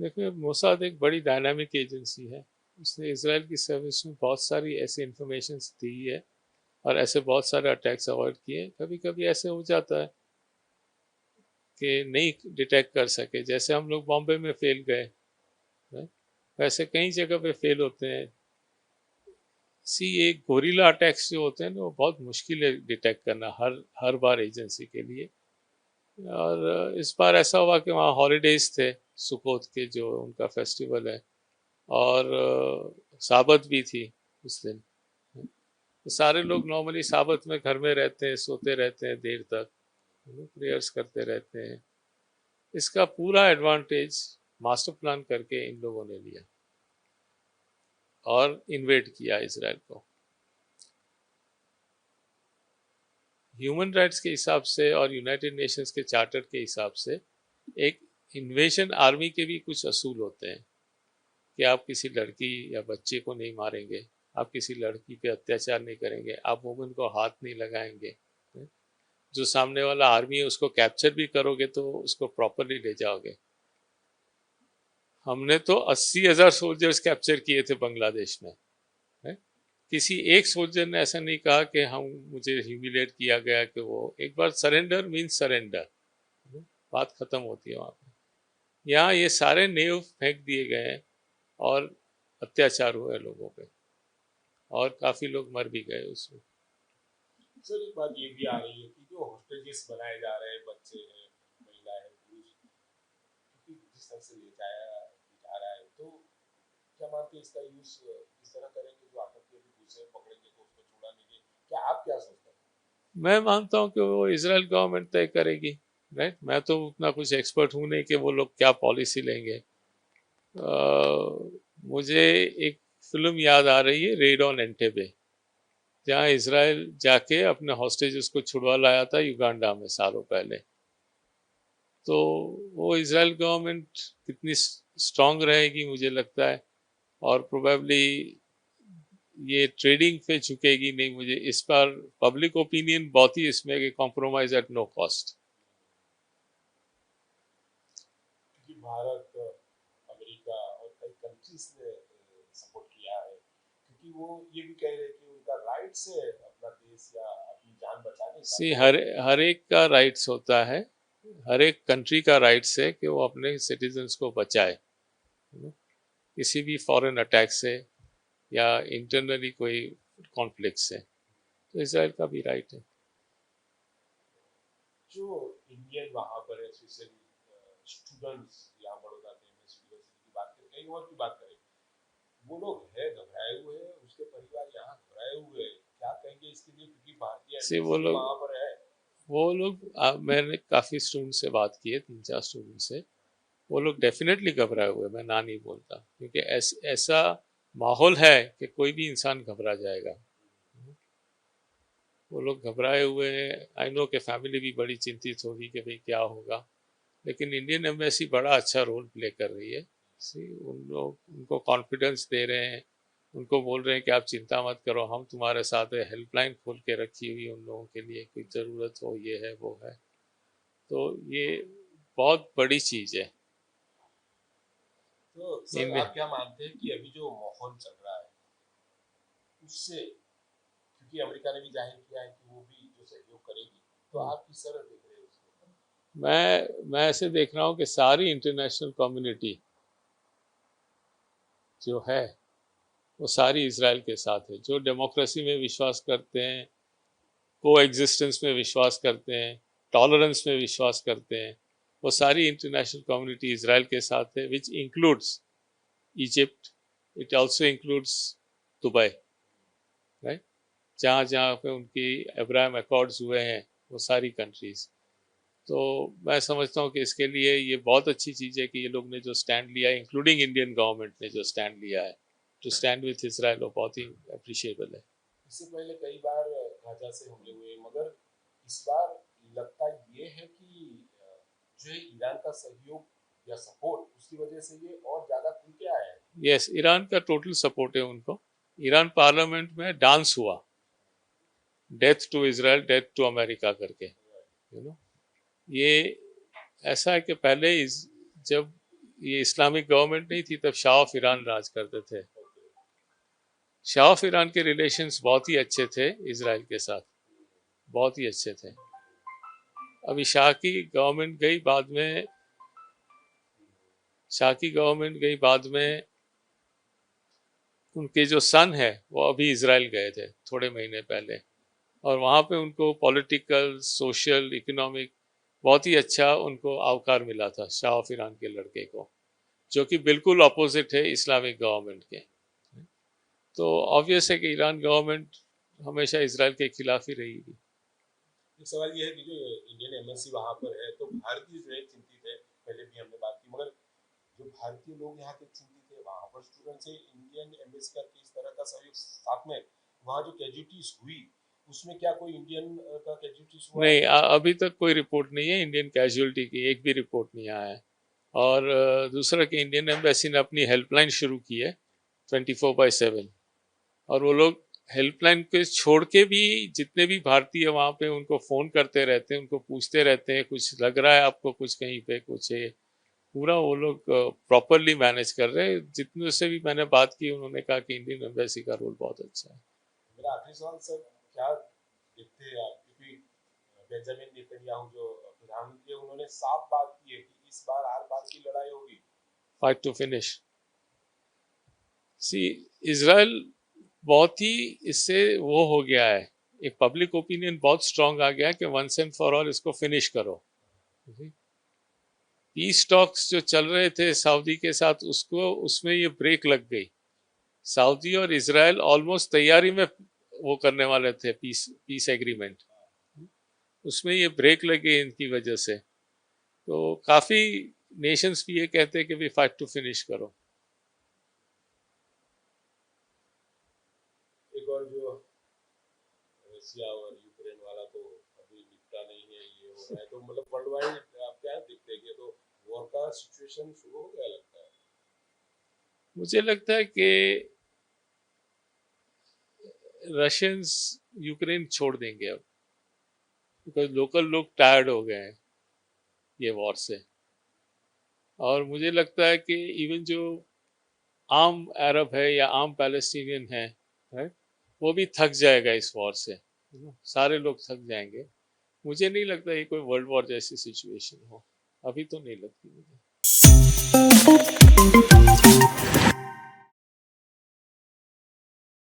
देखिए, मोसाद एक बड़ी डायनामिक एजेंसी है। उसने इसराइल की सर्विस में बहुत सारी ऐसी इंफॉर्मेशन दी है और ऐसे बहुत सारे अटैक्स अवॉइड किए। कभी कभी ऐसे हो जाता है कि नहीं डिटेक्ट कर सके, जैसे हम लोग बॉम्बे में फेल गए, right? वैसे कई जगह पे फेल होते हैं। सी एक गोरिल्ला अटैक्स जो होते हैं ना, वो बहुत मुश्किल है डिटेक्ट करना हर हर बार एजेंसी के लिए। और इस बार ऐसा हुआ कि वहाँ हॉलीडेज थे, सुकोत के जो उनका फेस्टिवल है, और साबत भी थी उस दिन। तो सारे लोग नॉर्मली साबत में घर में रहते हैं, सोते रहते हैं देर तक, प्रेयर्स करते रहते हैं। इसका पूरा एडवांटेज मास्टर प्लान करके इन लोगों ने लिया और इन्वेड किया इसराइल को। ह्यूमन राइट्स के हिसाब से और यूनाइटेड नेशंस के चार्टर के हिसाब से एक इन्वेजन आर्मी के भी कुछ असूल होते हैं कि आप किसी लड़की या बच्चे को नहीं मारेंगे, आप किसी लड़की पे अत्याचार नहीं करेंगे, आप वुमेन को हाथ नहीं लगाएंगे। जो सामने वाला आर्मी है उसको कैप्चर भी करोगे तो उसको प्रॉपरली ले जाओगे। हमने तो 80,000 सोल्जर्स कैप्चर किए थे बांग्लादेश में, है? किसी एक सोल्जर ने ऐसा नहीं कहा कि हम मुझे ह्यूमिलेट किया गया, कि वो एक बार सरेंडर मीन्स सरेंडर, बात खत्म होती है वहां पे। यहाँ ये सारे नेव फेंक दिए गए हैं और अत्याचार हुए लोगों पे, और काफी लोग मर भी गए उसमें। सर एक बात ये भी आ रही है कि जो हॉस्टेजेस बनाए जा रहे हैं, बच्चे हैं, महिला है, पुरुष, क्योंकि जिस तरह से ले जाया जा रहा है, तो क्या मानते हैं इसका यूज इस तरह करें कि जो आतंकी अभी दूसरे पकड़ेंगे तो उसको छुड़ाने के, क्या आप क्या सोचते हैं? मैं मानता हूँ कि वो इजराइल गवर्नमेंट तय करेगी, राइट। मैं तो उतना कुछ एक्सपर्ट हूँ नहीं कि वो लोग क्या पॉलिसी लेंगे। मुझे एक फिल्म याद आ रही है, रेड ऑन एंटेबे, जहाँ इसराइल जाके अपने हॉस्टेजेस को छुड़वा लाया था युगांडा में सालों पहले। तो वो इसराइल गवर्नमेंट कितनी स्ट्रांग रहेगी मुझे लगता है, और प्रोबेबली ये ट्रेडिंग पे झुकेगी नहीं। मुझे इस पर पब्लिक ओपिनियन बहुत ही इसमें कि कॉम्प्रोमाइज एट नो कॉस्ट। क्योंकि भारत, अमेरिका और कई कंट्रीज ने सपोर्ट किया है, क्योंकि वो ये भी कह रहे हैं कि उनका राइट्स है अपना देश या अपनी जान बचाने का, सी तो हर एक का राइट्स होता है, हर एक कंट्री का राइट्स है कि वो अपने सिटीजन्स को बचाए, किसी भी फॉरेन अटैक से या इंटरनली कोई कॉन्फ्लिक्ट से। तो इसराइल का भी राइट है। जो इंडियन वहाँ पर है, स्पेशली स्टूडेंट्स यहाँ बड़ौदा के एमएस यूनिवर्सिटी की बात करें, कहीं और की बात करें, वो लोग है घबराए हुए हैं, उसके परिवार यहाँ घबराए हुए हैं, क्या कहेंगे इसके लिए? क्योंकि भारतीय से वो एम्बेसी भी लोग वहाँ पर है। मैंने काफ़ी स्टूडेंट से बात की है, 3-4 स्टूडेंट से। वो लोग डेफिनेटली घबराए हुए हैं, मैं ना नहीं बोलता, क्योंकि ऐसा माहौल है कि कोई भी इंसान घबरा जाएगा। वो लोग घबराए हुए हैं। आई नो कि फैमिली भी बड़ी चिंतित होगी कि भाई क्या होगा, लेकिन इंडियन एम्बेसी बड़ा अच्छा रोल प्ले कर रही है। उन लोग उनको कॉन्फिडेंस दे रहे हैं, उनको बोल रहे हैं कि आप चिंता मत करो, हम तुम्हारे साथ है। हेल्पलाइन खोल के रखी हुई उन लोगों के लिए, कोई ज़रूरत हो, ये है वो है। तो ये बहुत बड़ी चीज़ है। तो सर इंडिया आप क्या मानते हैं कि अभी जो माहौल चल रहा है उससे, क्योंकि अमेरिका ने भी जाहिर किया है कि वो भी जो सहयोग करेगी, तो आप किस तरह देख रहे हैं उसको? मैं ऐसे देख रहा हूँ कि सारी इंटरनेशनल कम्युनिटी जो है वो सारी इसराइल के साथ है। जो डेमोक्रेसी में विश्वास करते हैं, को एग्जिस्टेंस में विश्वास करते हैं, टॉलरेंस में विश्वास करते हैं, वो सारी इंटरनेशनल कम्युनिटी इसराइल के साथ है, which includes Egypt, it also includes Dubai, right. जहाँ जहाँ पे उनकी अब्राहम अकॉर्ड्स हुए हैं, वो सारी कंट्रीज। तो मैं समझता हूँ कि इसके लिए ये बहुत अच्छी चीज़ है कि ये लोग ने जो स्टैंड लिया है, इंक्लूडिंग इंडियन गवर्नमेंट ने जो स्टैंड लिया है टू स्टैंड विथ इसराइल, वो बहुत ही अप्रिशिएबल है। इससे पहले कई बार गाजा से हमले हुए, मगर इस बार लगता ये है कि जो है ईरान का सहयोग या सपोर्ट, उसकी वजह से ये और ज्यादा खुल के आया है। यस, ईरान का टोटल सपोर्ट है उनको। ईरान पार्लियामेंट में डांस हुआ, death to Israel, death to America करके, नो। ये ऐसा है कि पहले जब ये इस्लामिक गवर्नमेंट नहीं थी, तब शाह ऑफ ईरान राज करते थे। शाह ऑफ ईरान के रिलेशंस बहुत ही अच्छे थे इजराइल के साथ, बहुत ही अच्छे थे। अभी शाह की गवर्नमेंट गई बाद में, शाह की गवर्नमेंट गई बाद में, उनके जो सन है वो अभी इजराइल गए थे थोड़े महीने पहले, और वहाँ पे उनको पॉलिटिकल, सोशल, इकोनॉमिक बहुत ही अच्छा उनको आवकार मिला था शाह ऑफ ईरान के लड़के को, जो कि बिल्कुल अपोजिट है इस्लामिक गवर्नमेंट के। तो ऑब्वियस है कि ईरान गवर्नमेंट हमेशा इजराइल के खिलाफ ही रहेगी। एक सवाल ये है कि जो इंडियन एम्बेसी वहाँ पर है, तो भारतीय जो है चिंतित है, पहले भी हमने बात की, मगर जो भारतीय लोग यहाँ के चिंतित है, वहाँ पर स्टूडेंट से इंडियन एम्बेसी का किस तरह का सहयोग, साथ में वहाँ जो कैजुअलिटीज हुई उसमें क्या कोई इंडियन का कैजुअलिटीज हुआ? नहीं, अभी तक कोई रिपोर्ट नहीं है इंडियन कैजुअलिटी की, एक भी रिपोर्ट नहीं आया है। और दूसरा कि इंडियन एम्बेसी ने अपनी हेल्पलाइन शुरू की है 24/7, और वो लोग हेल्पलाइन के छोड़ के भी जितने भी भारतीय वहाँ पे उनको फ़ोन करते रहते हैं, उनको पूछते रहते हैं कुछ लग रहा है आपको, कुछ कहीं पे कुछ है, पूरा वो लोग प्रॉपरली मैनेज कर रहे हैं। जितने से भी मैंने बात की उन्होंने कहा कि इंडियन एम्बेसी का रोल बहुत अच्छा है। मेरा आखिरी सवाल सर, क्या देखते हैं आप, क्योंकि बेंजामिन नेतन्याहू जो प्रधानमंत्री, उन्होंने साफ बात की है कि इस बार हर बार की लड़ाई होगी, fight to finish. See, Israel बहुत ही इससे वो हो गया है, एक पब्लिक ओपिनियन बहुत स्ट्रांग आ गया है कि वंस एंड फॉर ऑल इसको फिनिश करो। पीस टॉक्स जो चल रहे थे सऊदी के साथ, उसको उसमें ये ब्रेक लग गई। सऊदी और इजराइल ऑलमोस्ट तैयारी में वो करने वाले थे पीस एग्रीमेंट, उसमें ये ब्रेक लगे इनकी वजह से। तो काफी नेशंस भी ये कहते हैं कि भी फाइट टू फिनिश करो। एक और जो रशिया और यूक्रेन वाला तो अभी निपटा नहीं है, ये हो रहा है, तो मतलब वर्ल्ड वाइड आप क्या देखते हैं कि तो वॉर का सिचुएशन शुरू हो गया लगता है? मुझे लगता है कि रशियंस यूक्रेन छोड़ देंगे अब, बिकॉज लोकल लोग टायर्ड हो गए हैं ये वॉर से। और मुझे लगता है कि इवन जो आम अरब है या आम पैलेस्टीनियन है, राइट, वो भी थक जाएगा इस वॉर से, सारे लोग थक जाएंगे। मुझे नहीं लगता ये कोई वर्ल्ड वॉर जैसी सिचुएशन हो, अभी तो नहीं लगती मुझे।